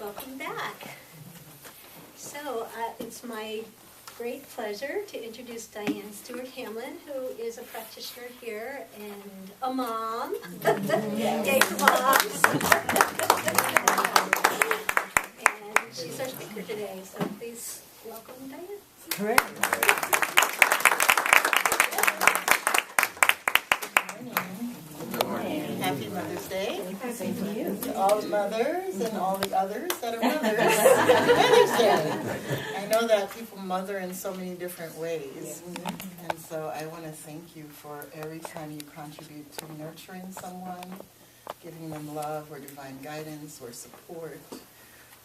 Welcome back. So it's my great pleasure to introduce Diane Stewart Hamlin, who is a practitioner here and a mom. Yay for moms. And she's our speaker today, so please welcome Diane. Correct. Happy Mother's Day. Same to you. To all the mothers and all the others that are mothers. Happy Mother's Day. I know that people mother in so many different ways. And so I want to thank you for every time you contribute to nurturing someone, giving them love or divine guidance or support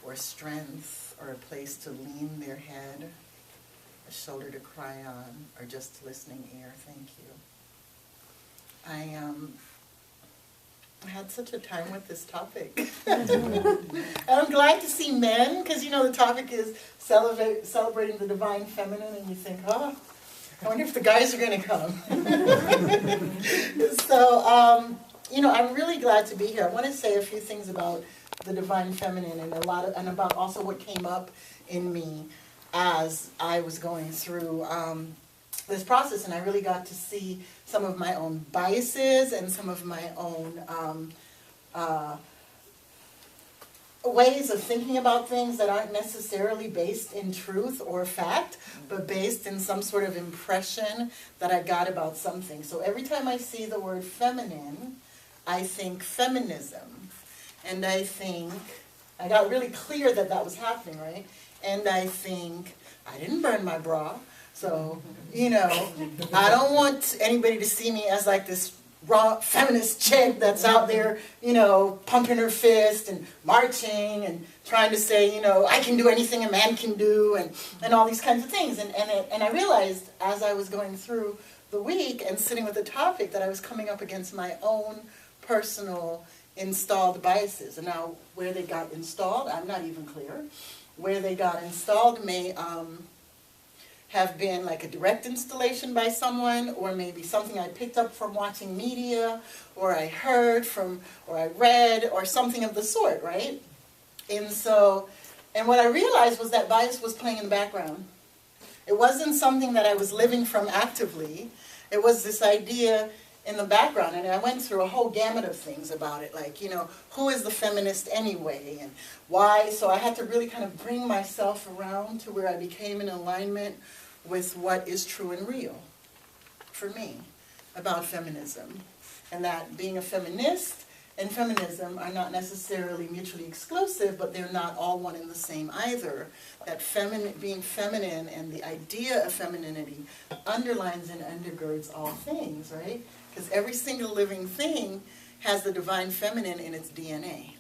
or strength or a place to lean their head, a shoulder to cry on, or just listening ear. Thank you. I had such a time with this topic. I'm glad to see men, because the topic is celebrating the divine feminine, and you think, oh, I wonder if the guys are going to come. So, I'm really glad to be here. I want to say a few things about the divine feminine and about also what came up in me as I was going through this process, and I really got to see some of my own biases and some of my own ways of thinking about things that aren't necessarily based in truth or fact, but based in some sort of impression that I got about something. So every time I see the word feminine, I think feminism. And I got really clear that was happening, right? And I think, I didn't burn my bra. So, I don't want anybody to see me as like this raw feminist chick that's out there, pumping her fist and marching and trying to say, I can do anything a man can do and all these kinds of things. And I realized as I was going through the week and sitting with the topic that I was coming up against my own personal installed biases. And now where they got installed, I'm not even clear. Where they got installed may have been like a direct installation by someone, or maybe something I picked up from watching media, or I heard from, or I read, or something of the sort, right? And what I realized was that bias was playing in the background. It wasn't something that I was living from actively. It was this idea in the background, and I went through a whole gamut of things about it, like, who is the feminist anyway, and why? So I had to really kind of bring myself around to where I became in alignment with what is true and real for me about feminism, and that being a feminist and feminism are not necessarily mutually exclusive, but they're not all one and the same either. That being feminine and the idea of femininity underlines and undergirds all things, right? Because every single living thing has the divine feminine in its DNA.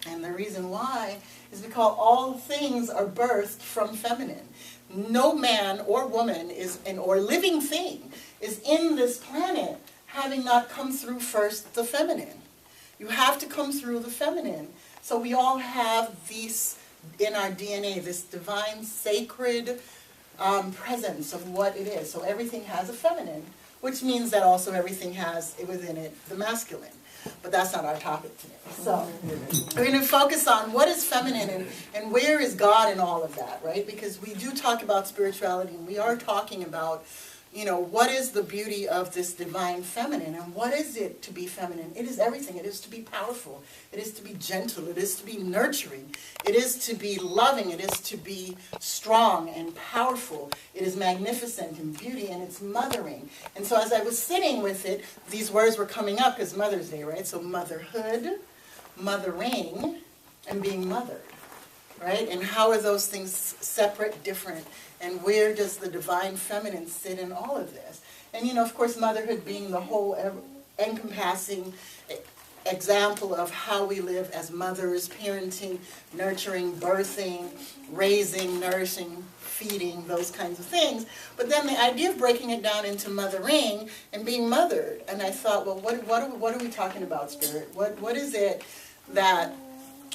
And the reason why is because all things are birthed from feminine. No man or woman or living thing is in this planet having not come through first the feminine. You have to come through the feminine. So we all have these in our DNA, this divine, sacred presence of what it is. So everything has a feminine, which means that also everything has within it the masculine. But that's not our topic today. So we're going to focus on what is feminine and where is God in all of that, right? Because we do talk about spirituality, and we are talking about, what is the beauty of this divine feminine, and what is it to be feminine? It is everything. It is to be powerful. It is to be gentle. It is to be nurturing. It is to be loving. It is to be strong and powerful. It is magnificent in beauty, and it's mothering. And so as I was sitting with it, these words were coming up because Mother's Day, right? So motherhood, mothering, and being mothered, right? And how are those things separate, different? And where does the divine feminine sit in all of this? And, of course, motherhood being the whole encompassing example of how we live as mothers, parenting, nurturing, birthing, raising, nourishing, feeding, those kinds of things. But then the idea of breaking it down into mothering and being mothered. And I thought, well, what are we talking about, Spirit? What is it that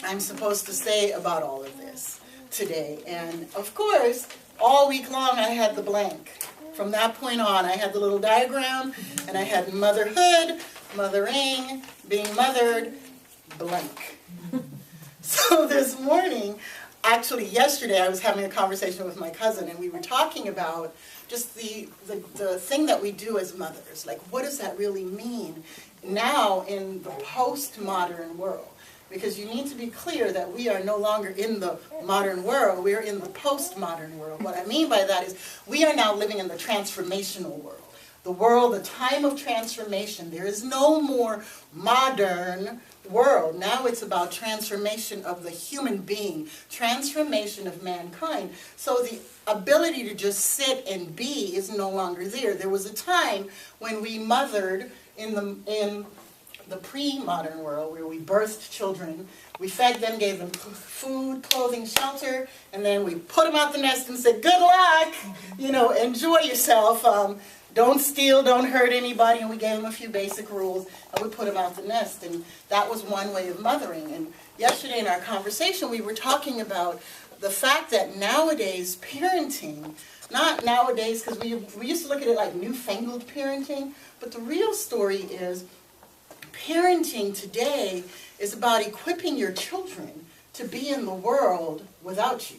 I'm supposed to say about all of this today? And, of course, all week long I had the blank. From that point on, I had the little diagram, and I had motherhood, mothering, being mothered, blank. So this morning, actually yesterday, I was having a conversation with my cousin, and we were talking about just the thing that we do as mothers. Like, what does that really mean now in the postmodern world? Because you need to be clear that we are no longer in the modern world, we're in the postmodern world. What I mean by that is we are now living in the transformational world. The world, the time of transformation. There is no more modern world. Now it's about transformation of the human being, transformation of mankind. So the ability to just sit and be is no longer there. There was a time when we mothered in the pre-modern world where we birthed children. We fed them, gave them food, clothing, shelter, and then we put them out the nest and said, good luck, enjoy yourself. Don't steal, don't hurt anybody, and we gave them a few basic rules, and we put them out the nest, and that was one way of mothering. And yesterday in our conversation, we were talking about the fact that nowadays parenting, not nowadays, because we used to look at it like newfangled parenting, but the real story is parenting today is about equipping your children to be in the world without you.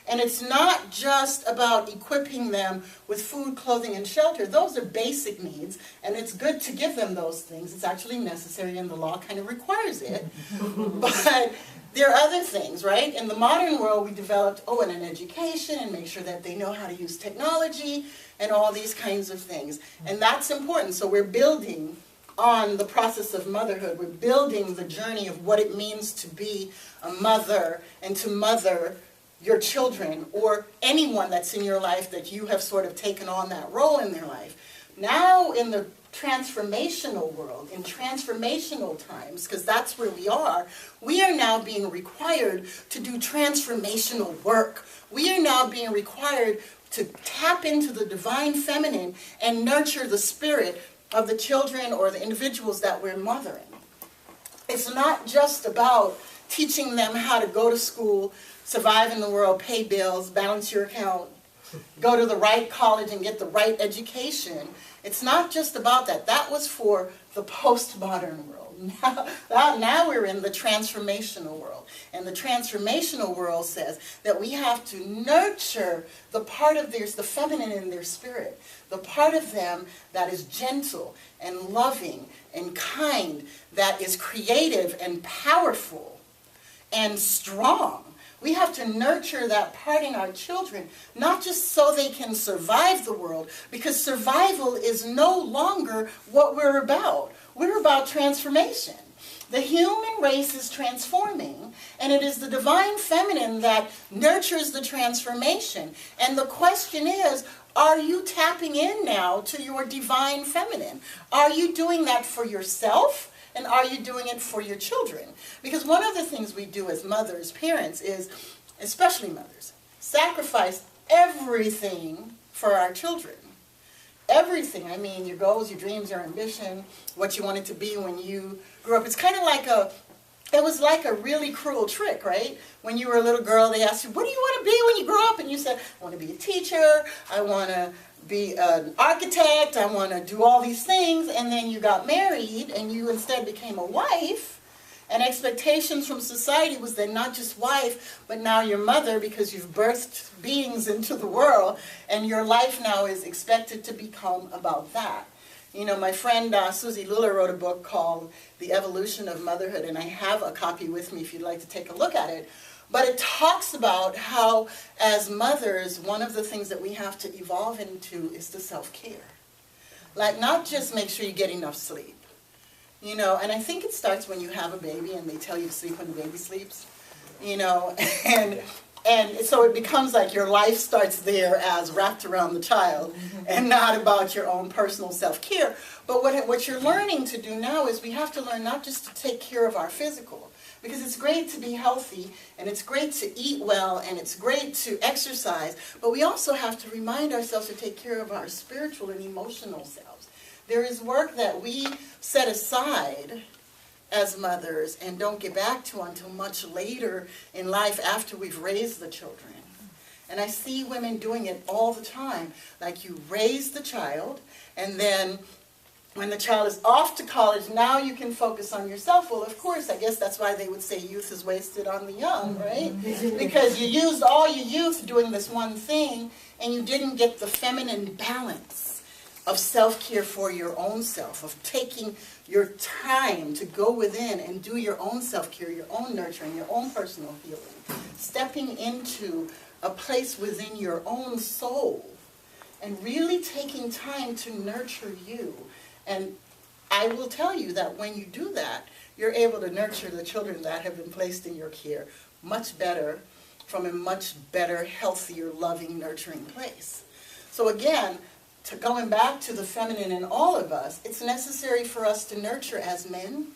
And it's not just about equipping them with food, clothing, and shelter. Those are basic needs, and it's good to give them those things. It's actually necessary, and the law kind of requires it. But there are other things, right? In the modern world, we developed, an education, and make sure that they know how to use technology, and all these kinds of things. And that's important. So we're building on the process of motherhood. We're building the journey of what it means to be a mother and to mother your children or anyone that's in your life that you have sort of taken on that role in their life. Now in the transformational world, in transformational times, because that's where we are now being required to do transformational work. We are now being required to tap into the divine feminine and nurture the spirit of the children or the individuals that we're mothering. It's not just about teaching them how to go to school, survive in the world, pay bills, balance your account, go to the right college and get the right education. It's not just about that. That was for the postmodern world. Now we're in the transformational world. And the transformational world says that we have to nurture the part of the feminine in their spirit, the part of them that is gentle and loving and kind, that is creative and powerful and strong. We have to nurture that part in our children, not just so they can survive the world, because survival is no longer what we're about. We're about transformation. The human race is transforming, and it is the divine feminine that nurtures the transformation. And the question is, are you tapping in now to your divine feminine? Are you doing that for yourself? And are you doing it for your children? Because one of the things we do as mothers, parents, is, especially mothers, sacrifice everything for our children. Everything. I mean, your goals, your dreams, your ambition, what you wanted to be when you grew up. It's kind of like it was like a really cruel trick, right? When you were a little girl, they asked you, what do you want to be when you grow up? And you said, I want to be a teacher, I want to be an architect, I want to do all these things. And then you got married and you instead became a wife. And expectations from society was then not just wife, but now your mother, because you've birthed beings into the world, and your life now is expected to become about that. You know, my friend Susie Lula wrote a book called The Evolution of Motherhood, and I have a copy with me if you'd like to take a look at it. But it talks about how, as mothers, one of the things that we have to evolve into is the self-care. Like, not just make sure you get enough sleep. You know, and I think it starts when you have a baby and they tell you to sleep when the baby sleeps. You know, and so it becomes like your life starts there as wrapped around the child and not about your own personal self-care. But what you're learning to do now is we have to learn not just to take care of our physical, because it's great to be healthy and it's great to eat well and it's great to exercise, but we also have to remind ourselves to take care of our spiritual and emotional selves. There is work that we set aside as mothers and don't get back to until much later in life after we've raised the children. And I see women doing it all the time. Like, you raise the child and then When the child is off to college, now you can focus on yourself. Well, of course, I guess that's why they would say youth is wasted on the young, right? Because you used all your youth doing this one thing, and you didn't get the feminine balance of self-care for your own self, of taking your time to go within and do your own self-care, your own nurturing, your own personal healing, stepping into a place within your own soul, and really taking time to nurture you. And I will tell you that when you do that, you're able to nurture the children that have been placed in your care much better, from a much better, healthier, loving, nurturing place. So again, going back to the feminine in all of us, it's necessary for us to nurture as men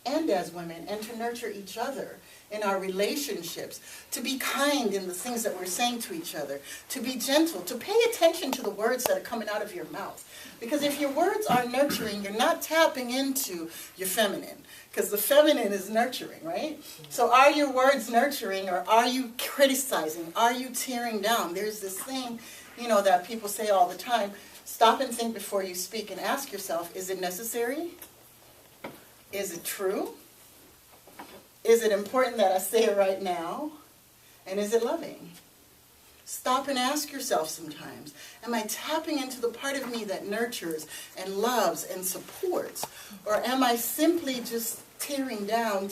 and as women, and to nurture each other in our relationships, to be kind in the things that we're saying to each other, to be gentle, to pay attention to the words that are coming out of your mouth. Because if your words are nurturing, you're not tapping into your feminine, because the feminine is nurturing, right? So are your words nurturing, or are you criticizing? Are you tearing down? There's this thing, that people say all the time: stop and think before you speak, and ask yourself, is it necessary? Is it true? Is it important that I say it right now? And is it loving? Stop and ask yourself sometimes, am I tapping into the part of me that nurtures and loves and supports? Or am I simply just tearing down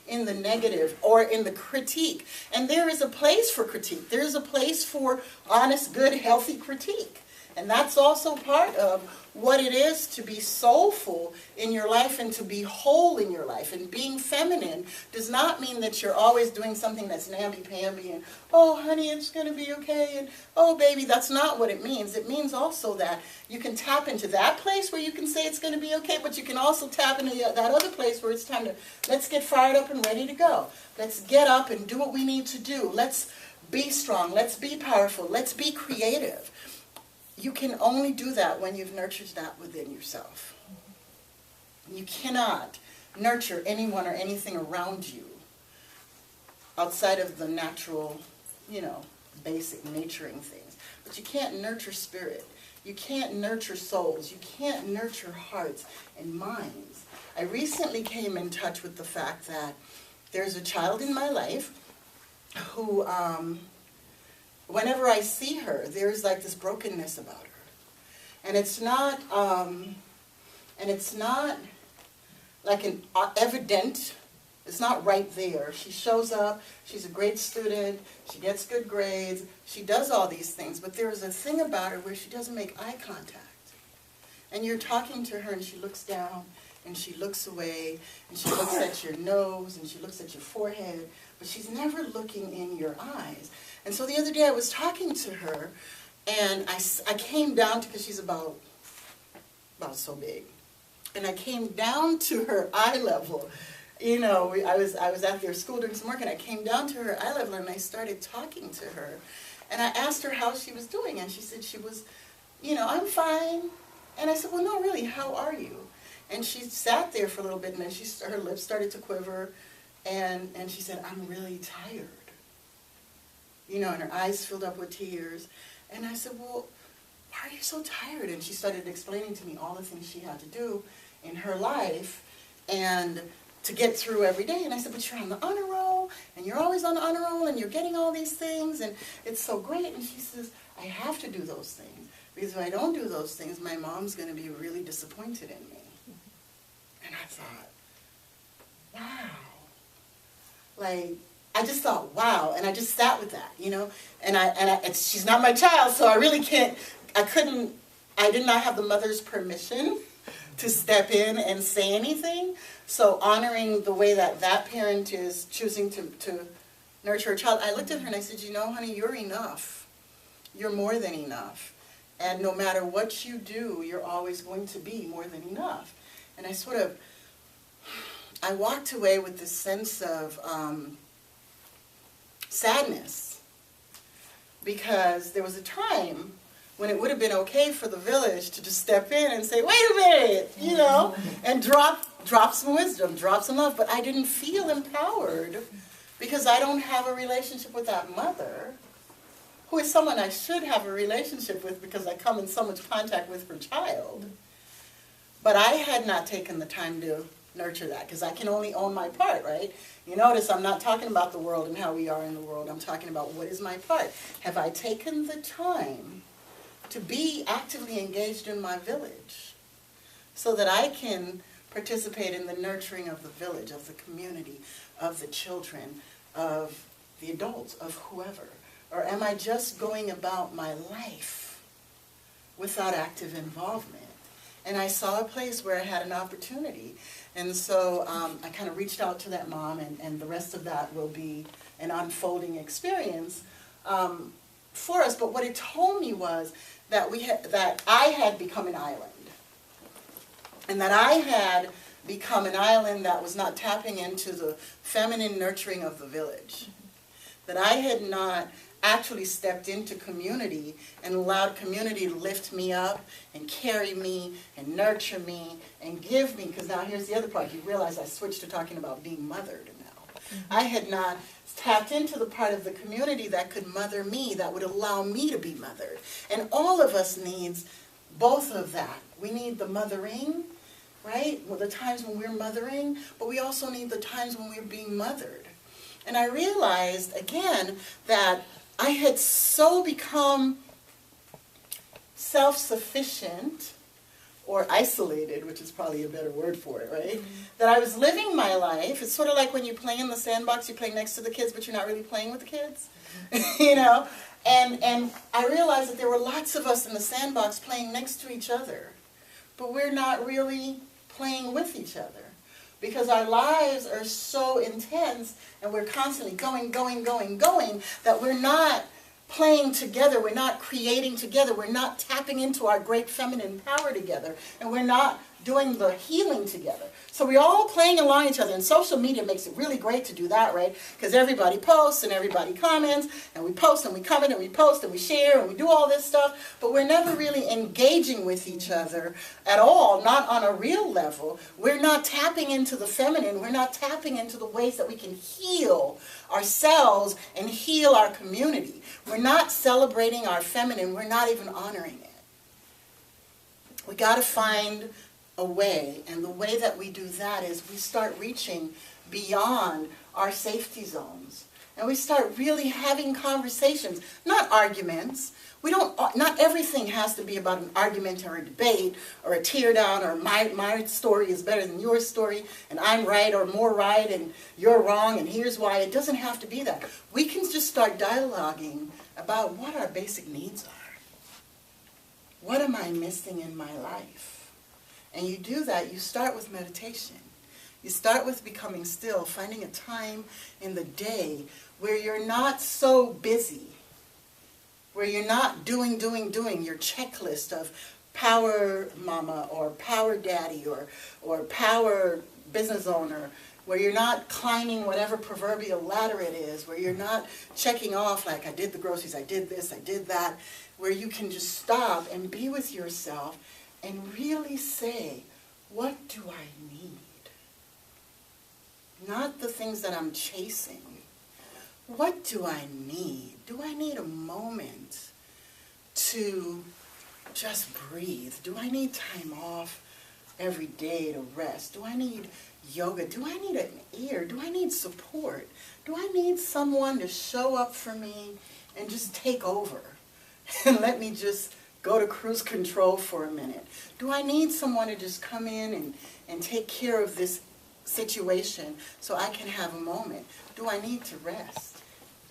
in the negative or in the critique? And there is a place for critique. There is a place for honest, good, healthy critique. And that's also part of what it is to be soulful in your life and to be whole in your life. And being feminine does not mean that you're always doing something that's namby-pamby and, oh, honey, it's going to be okay, and, oh, baby. That's not what it means. It means also that you can tap into that place where you can say it's going to be okay, but you can also tap into that other place where it's time to, let's get fired up and ready to go. Let's get up and do what we need to do. Let's be strong. Let's be powerful. Let's be creative. You can only do that when you've nurtured that within yourself. You cannot nurture anyone or anything around you outside of the natural, basic nurturing things. But you can't nurture spirit. You can't nurture souls. You can't nurture hearts and minds. I recently came in touch with the fact that there's a child in my life who, whenever I see her, there's like this brokenness about her. And it's not like an evident, it's not right there. She shows up, she's a great student, she gets good grades, she does all these things, but there is a thing about her where she doesn't make eye contact. And you're talking to her and she looks down and she looks away and she looks at your nose and she looks at your forehead, but she's never looking in your eyes. And so the other day I was talking to her, and I came down to, because she's about so big, and I came down to her eye level. I was at their school doing some work, and I came down to her eye level, and I started talking to her. And I asked her how she was doing, and she said she was, I'm fine. And I said, well, no, really, how are you? And she sat there for a little bit, and then her lips started to quiver, and she said, I'm really tired. And her eyes filled up with tears. And I said, well, why are you so tired? And she started explaining to me all the things she had to do in her life and to get through every day. And I said, but you're on the honor roll, and you're always on the honor roll, and you're getting all these things, and it's so great. And she says, I have to do those things, because if I don't do those things, my mom's going to be really disappointed in me. And I thought, wow. I just thought, wow, and I just sat with that, and she's not my child, so I really I did not have the mother's permission to step in and say anything. So honoring the way that parent is choosing to nurture a child, I looked at her and I said, honey, you're enough. You're more than enough. And no matter what you do, you're always going to be more than enough. And I walked away with this sense of sadness, because there was a time when it would have been okay for the village to just step in and say, wait a minute, and drop some wisdom, drop some love. But I didn't feel empowered, because I don't have a relationship with that mother, who is someone I should have a relationship with, because I come in so much contact with her child. But I had not taken the time to nurture that, because I can only own my part, right? You notice I'm not talking about the world and how we are in the world. I'm talking about what is my part. Have I taken the time to be actively engaged in my village so that I can participate in the nurturing of the village, of the community, of the children, of the adults, of whoever? Or am I just going about my life without active involvement? And I saw a place where I had an opportunity. And so I kind of reached out to that mom, and the rest of that will be an unfolding experience for us. But what it told me was that that I had become an island. And that I had become an island that was not tapping into the feminine nurturing of the village. That I had not actually stepped into community and allowed community to lift me up and carry me and nurture me and give me, because now here's the other part. You realize I switched to talking about being mothered now. I had not tapped into the part of the community that could mother me, that would allow me to be mothered. And all of us needs both of that. We need the mothering, right? Well, the times when we're mothering, but we also need the times when we're being mothered. And I realized, again, that I had so become self-sufficient, or isolated, which is probably a better word for it, right? That I was living my life. It's sort of like when you play in the sandbox, you're playing next to the kids, but you're not really playing with the kids, you know? And I realized that there were lots of us in the sandbox playing next to each other, but we're not really playing with each other. Because our lives are so intense and we're constantly going, that we're not playing together, we're not creating together, we're not tapping into our great feminine power together, and we're not doing the healing together. So we're all playing along each other, and social media makes it really great to do that, right? Because everybody posts and everybody comments, and we post and we comment and we post and we share and we do all this stuff, but we're never really engaging with each other at all, not on a real level. We're not tapping into the feminine, we're not tapping into the ways that we can heal ourselves and heal our community. We're not celebrating our feminine, we're not even honoring it. We got to find a way, and the way that we do that is we start reaching beyond our safety zones, and we start really having conversations, not arguments. Not everything has to be about an argument or a debate or a tear down or my story is better than your story and I'm right or more right and you're wrong and here's why. It doesn't have to be that. We can just start dialoguing about what our basic needs are. What am I missing in my life? And you do that, you start with meditation. You start with becoming still, finding a time in the day where you're not so busy, where you're not doing your checklist of power mama or power daddy or power business owner, where you're not climbing whatever proverbial ladder it is, where you're not checking off like I did the groceries, I did this, I did that, where you can just stop and be with yourself and really say, what do I need? Not the things that I'm chasing. What do I need? Do I need a moment to just breathe? Do I need time off every day to rest? Do I need yoga? Do I need an ear? Do I need support? Do I need someone to show up for me and just take over and let me just go to cruise control for a minute? Do I need someone to just come in and take care of this situation so I can have a moment? Do I need to rest?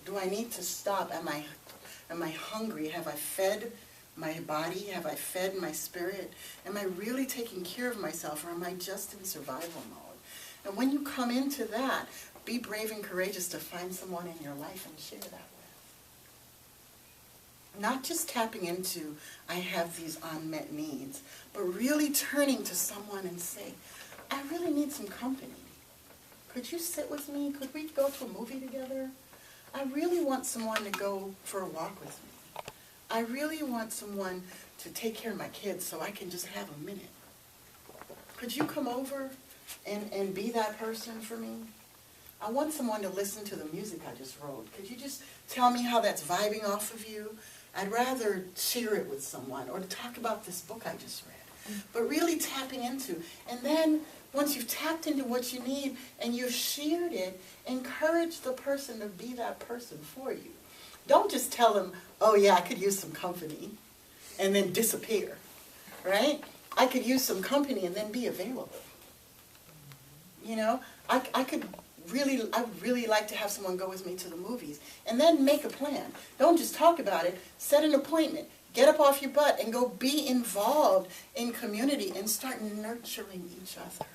Do I need to stop? Am I hungry? Have I fed my body? Have I fed my spirit? Am I really taking care of myself, or am I just in survival mode? And when you come into that, be brave and courageous to find someone in your life and share that with. Not just tapping into, I have these unmet needs, but really turning to someone and say, I really need some company. Could you sit with me? Could we go to a movie together? I really want someone to go for a walk with me. I really want someone to take care of my kids so I can just have a minute. Could you come over and be that person for me? I want someone to listen to the music I just wrote. Could you just tell me how that's vibing off of you? I'd rather share it with someone, or to talk about this book I just read. but really tapping into. And then once you've tapped into what you need and you've shared it, encourage the person to be that person for you. Don't just tell them, oh yeah, I could use some company, and then disappear, right? I could use some company and then be available. You know, I would really like to have someone go with me to the movies, and then make a plan. Don't just talk about it, set an appointment. Get up off your butt and go be involved in community and start nurturing each other.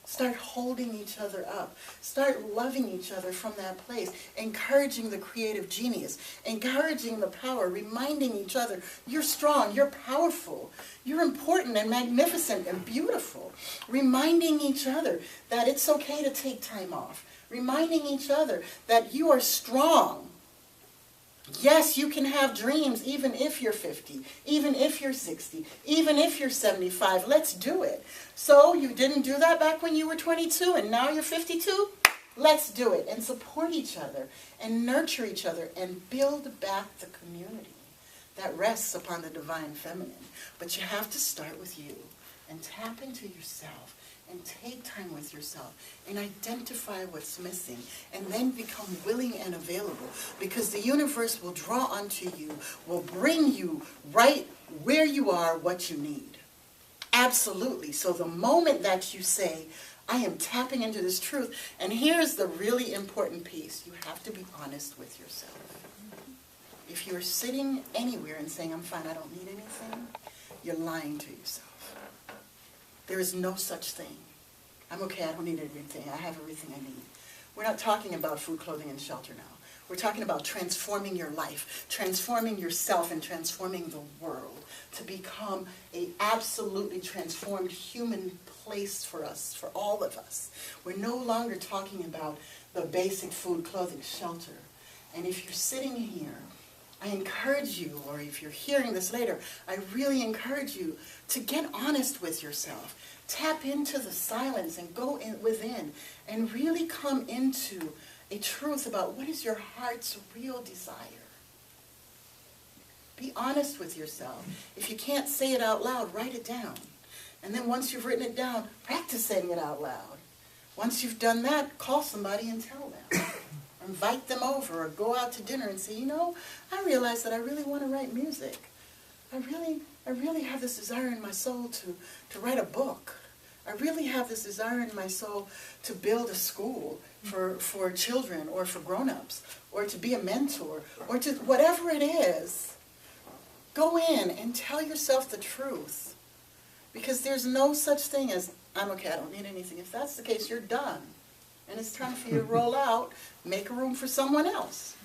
Start holding each other up. Start loving each other from that place. Encouraging the creative genius. Encouraging the power. Reminding each other, you're strong, you're powerful, you're important and magnificent and beautiful. Reminding each other that it's okay to take time off. Reminding each other that you are strong. Yes, you can have dreams even if you're 50, even if you're 60, even if you're 75. Let's do it. So you didn't do that back when you were 22 and now you're 52? Let's do it and support each other and nurture each other and build back the community that rests upon the divine feminine. But you have to start with you and tap into yourself and take time with yourself and identify what's missing and then become willing and available, because the universe will draw onto you, will bring you right where you are what you need. Absolutely. So the moment that you say, I am tapping into this truth, and here's the really important piece, you have to be honest with yourself. If you're sitting anywhere and saying, I'm fine, I don't need anything, you're lying to yourself. There is no such thing. I'm okay, I don't need everything. I have everything I need. We're not talking about food, clothing, and shelter now. We're talking about transforming your life, transforming yourself, and transforming the world to become an absolutely transformed human place for us, for all of us. We're no longer talking about the basic food, clothing, shelter. And if you're sitting here, I encourage you, or if you're hearing this later, I really encourage you to get honest with yourself. Tap into the silence and go within and really come into a truth about what is your heart's real desire. Be honest with yourself. If you can't say it out loud, write it down. And then once you've written it down, practice saying it out loud. Once you've done that, call somebody and tell them. Invite them over or go out to dinner and say, you know, I realize that I really want to write music. I really have this desire in my soul to write a book. I really have this desire in my soul to build a school for children or for grown-ups, or to be a mentor, or to whatever it is. Go in and tell yourself the truth. Because there's no such thing as, I'm okay, I don't need anything. If that's the case, you're done. And it's time for you to roll out, make a room for someone else.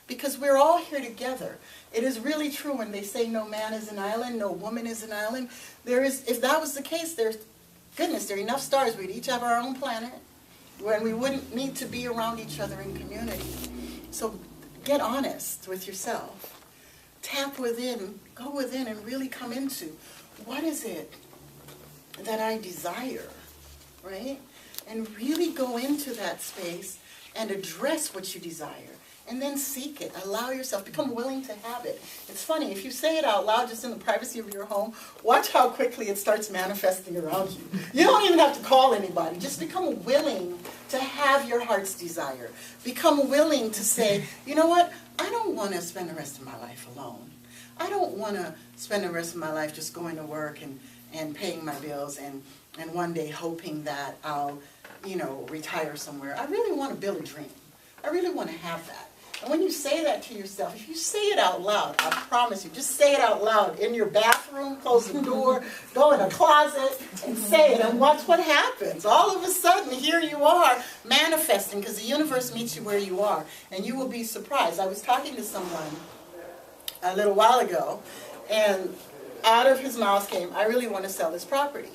Because we're all here together. It is really true when they say no man is an island, no woman is an island. There is, if that was the case, there are enough stars, we'd each have our own planet, when we wouldn't need to be around each other in community. So get honest with yourself. Tap within, go within and really come into, what is it that I desire, right? And really go into that space and address what you desire. And then seek it. Allow yourself. Become willing to have it. It's funny, if you say it out loud just in the privacy of your home, watch how quickly it starts manifesting around you. You don't even have to call anybody. Just become willing to have your heart's desire. Become willing to say, you know what? I don't want to spend the rest of my life alone. I don't want to spend the rest of my life just going to work and paying my bills and one day hoping that I'll, retire somewhere. I really want to build a dream. I really want to have that. And when you say that to yourself, if you say it out loud, I promise you, just say it out loud in your bathroom, close the door, go in a closet and say it and watch what happens. All of a sudden, here you are manifesting, because the universe meets you where you are, and you will be surprised. I was talking to someone a little while ago, and out of his mouth came, I really want to sell this property.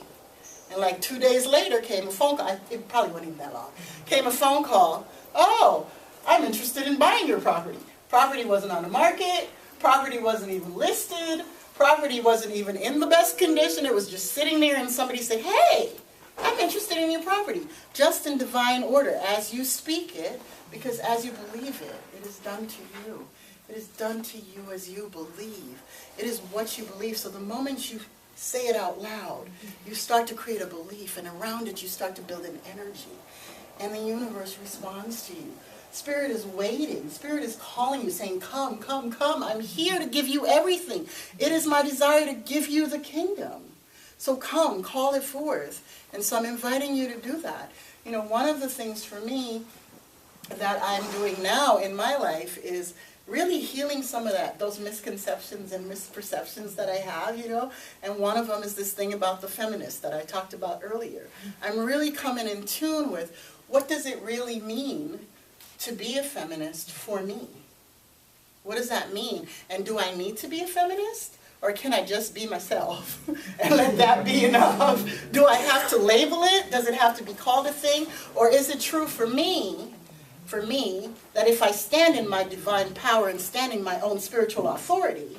And like 2 days later came a phone call. It probably wasn't even that long. Came a phone call. Oh, I'm interested in buying your property. Property wasn't on the market. Property wasn't even listed. Property wasn't even in the best condition. It was just sitting there, and somebody said, hey, I'm interested in your property. Just in divine order, as you speak it, because as you believe it, it is done to you. It is done to you as you believe. It is what you believe. So the moment you say it out loud, you start to create a belief, and around it you start to build an energy. And the universe responds to you. Spirit is waiting. Spirit is calling you, saying, come, come, come. I'm here to give you everything. It is my desire to give you the kingdom. So come, call it forth. And so I'm inviting you to do that. You know, one of the things for me that I'm doing now in my life is really healing some of those misconceptions and misperceptions that I have, you know. And one of them is this thing about the feminist that I talked about earlier. I'm really coming in tune with what does it really mean to be a feminist for me? What does that mean? And do I need to be a feminist? Or can I just be myself and let that be enough? Do I have to label it? Does it have to be called a thing? Or is it true for me, that if I stand in my divine power and stand in my own spiritual authority,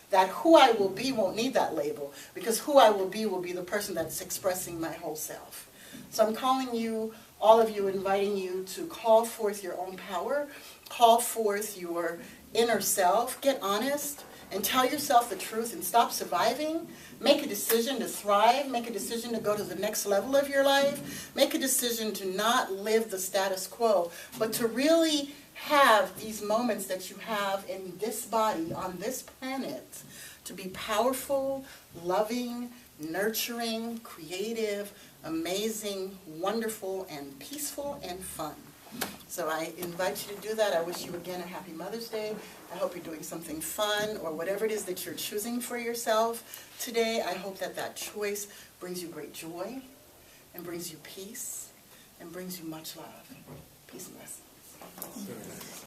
that who I will be won't need that label, because who I will be the person that's expressing my whole self. So I'm calling you, all of you, inviting you to call forth your own power, call forth your inner self, get honest, and tell yourself the truth and stop surviving. Make a decision to thrive. Make a decision to go to the next level of your life. Make a decision to not live the status quo, but to really have these moments that you have in this body, on this planet, to be powerful, loving, nurturing, creative, amazing, wonderful, and peaceful and fun. So I invite you to do that. I wish you again a happy Mother's Day. I hope you're doing something fun, or whatever it is that you're choosing for yourself today. I hope that that choice brings you great joy, and brings you peace, and brings you much love. Peace and blessings.